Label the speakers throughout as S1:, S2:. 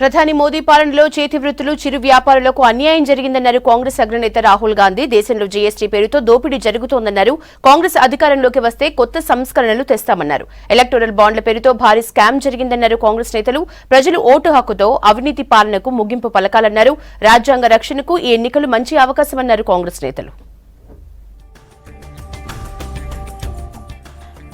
S1: ప్రధాని మోదీ పాలనలో చేతి వృత్తులు చిరు వ్యాపారులకు అన్యాయం జరిగిందన్నారు కాంగ్రెస్ అగ్రనేత రాహుల్ గాంధీ. దేశంలో జీఎస్టీ పేరుతో దోపిడీ జరుగుతోందన్నారు. కాంగ్రెస్ అధికారంలోకి వస్తే కొత్త సంస్కరణలు తెస్తామన్నారు. ఎలక్టోరల్ బాండ్ల పేరుతో భారీ స్కామ్ జరిగిందన్నారు కాంగ్రెస్ నేతలు. ప్రజలు ఓటు హక్కుతో అవినీతి పాలనకు ముగింపు పలకాలన్నారు. రాజ్యాంగ రక్షణకు ఈ ఎన్నికలు మంచి అవకాశమన్నారు కాంగ్రెస్ నేతలు.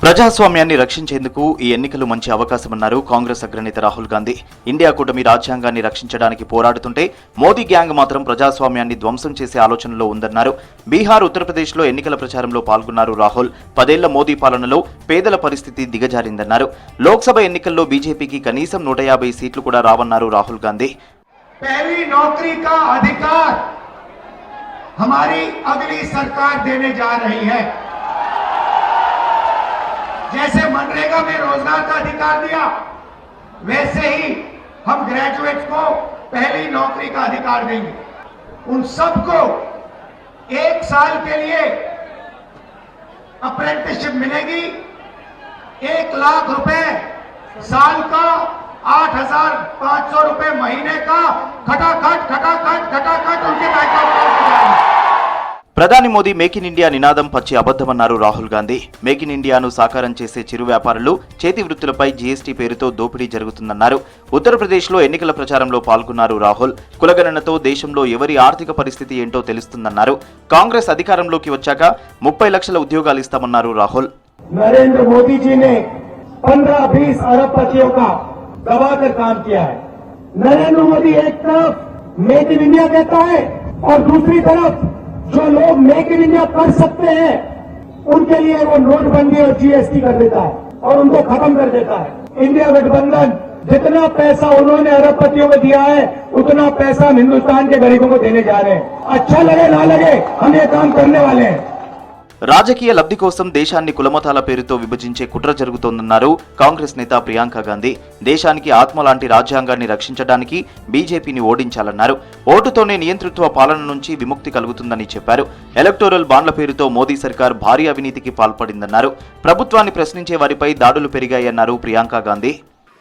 S2: ప్రజాస్వామ్యాన్ని రక్షించేందుకు ఈ ఎన్నికలు మంచి అవకాశమన్నారు కాంగ్రెస్ అగ్రనేత రాహుల్ గాంధీ. ఇండియా కూటమి రాజ్యాంగాన్ని రక్షించడానికి పోరాడుతుంటే మోదీ గ్యాంగ్ మాత్రం ప్రజాస్వామ్యాన్ని ధ్వంసం చేసే ఆలోచనలో ఉందన్నారు. బీహార్, ఉత్తరప్రదేశ్లో ఎన్నికల ప్రచారంలో పాల్గొన్నారు రాహుల్. 10 ఏళ్ల మోదీ పాలనలో పేదల పరిస్థితి దిగజారిందన్నారు. లోక్సభ ఎన్నికల్లో బీజేపీకి కనీసం 150 సీట్లు కూడా రావన్నారు రాహుల్ గాంధీ.
S3: पहली नौकरी का अधिकार हमारी अगली सरकार देने जा रही है। जैसे मनरेगा में रोजगार का अधिकार दिया, वैसे ही हम ग्रेजुएट्स को पहली नौकरी का अधिकार देंगे। उन सबको 1 साल के लिए अप्रेंटिसशिप मिलेगी। 1 लाख रुपए साल का, 8,500 रुपए महीने का, खटाखट उनके बैंक अकाउंट में जाएगा।
S2: ప్రధాని మోదీ మేక్ ఇన్ ఇండియా నినాదం పచ్చి అబద్ధమన్నారు రాహుల్ గాంధీ. మేక్ ఇన్ ఇండియాను సాకారం చేసే చిరు వ్యాపారులు చేతి వృత్తులపై జీఎస్టీ పేరుతో దోపిడీ జరుగుతుందన్నారు. ఉత్తరప్రదేశ్లో ఎన్నికల ప్రచారంలో పాల్గొన్నారు రాహుల్. కులగణనతో దేశంలో ఎవరి ఆర్థిక పరిస్థితి ఏంటో తెలుస్తుందన్నారు. కాంగ్రెస్ అధికారంలోకి వచ్చాక 30 లక్షల ఉద్యోగాలు ఇస్తామన్నారు రాహుల్.
S3: नरेंद्र मोदी जी ने 15-20 अरबपतियों का दबाकर काम किया है। नरेंद्र मोदी एक तरफ मेक इन इंडिया कहता है और दूसरी तरफ जो लोग मेक इन इंडिया कर सकते हैं उनके लिए वो नोटबंदी और जीएसटी कर देता है और उनको खत्म कर देता है। इंडिया गठबंधन जितना पैसा उन्होंने अरबपतियों को दिया है उतना पैसा हम हिंदुस्तान के गरीबों को देने जा रहे हैं। अच्छा लगे ना लगे हम ये काम करने वाले हैं।
S2: రాజకీయ లబ్ధి కోసం దేశాన్ని కులమతాల పేరుతో విభజించే కుట్ర జరుగుతోందన్నారు కాంగ్రెస్ నేత ప్రియాంక గాంధీ. దేశానికి ఆత్మ లాంటి రాజ్యాంగాన్ని రక్షించడానికి బీజేపీని ఓడించాలన్నారు. ఓటుతోనే నియంతృత్వ పాలన నుంచి విముక్తి కలుగుతుందని చెప్పారు. ఎలక్టోరల్ బాండ్ల పేరుతో మోదీ సర్కార్ భారీ అవినీతికి పాల్పడిందన్నారు. ప్రభుత్వాన్ని ప్రశ్నించే వారిపై దాడులు పెరిగాయన్నారు Priyanka Gandhi.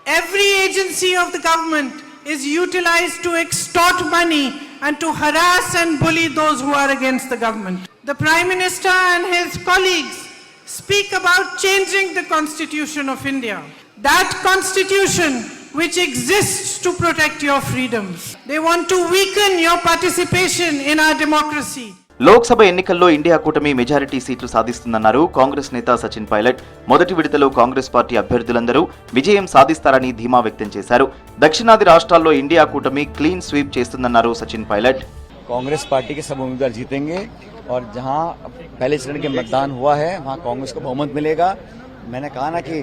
S4: Every agency of the government is utilized to extort money and to harass and bully those who are against the government. The Prime Minister and his colleagues speak about changing the Constitution of India. That Constitution which exists to protect your freedoms. They want to weaken your participation in our democracy.
S2: Lok Sabha ఎన్నికల్లో India కూటమి majority సీట్లు సాధిస్తుందన్నారు కాంగ్రెస్ నేత సచిన్ పైలట్. మొదటి విడతలో Congress party అభ్యర్థులందరూ విజయం సాధిస్తారని ధీమా వ్యక్తం చేశారు. దక్షిణాది రాష్ట్రాల్లో ఇండియా కూటమి క్లీన్ స్వీప్ చేస్తుందన్నారు సచిన్ పైలట్.
S5: कांग्रेस पार्टी के सब उम्मीदवार जीतेंगे और जहां पहले चरण के मतदान हुआ है वहां कांग्रेस को बहुमत मिलेगा। मैंने कहा ना कि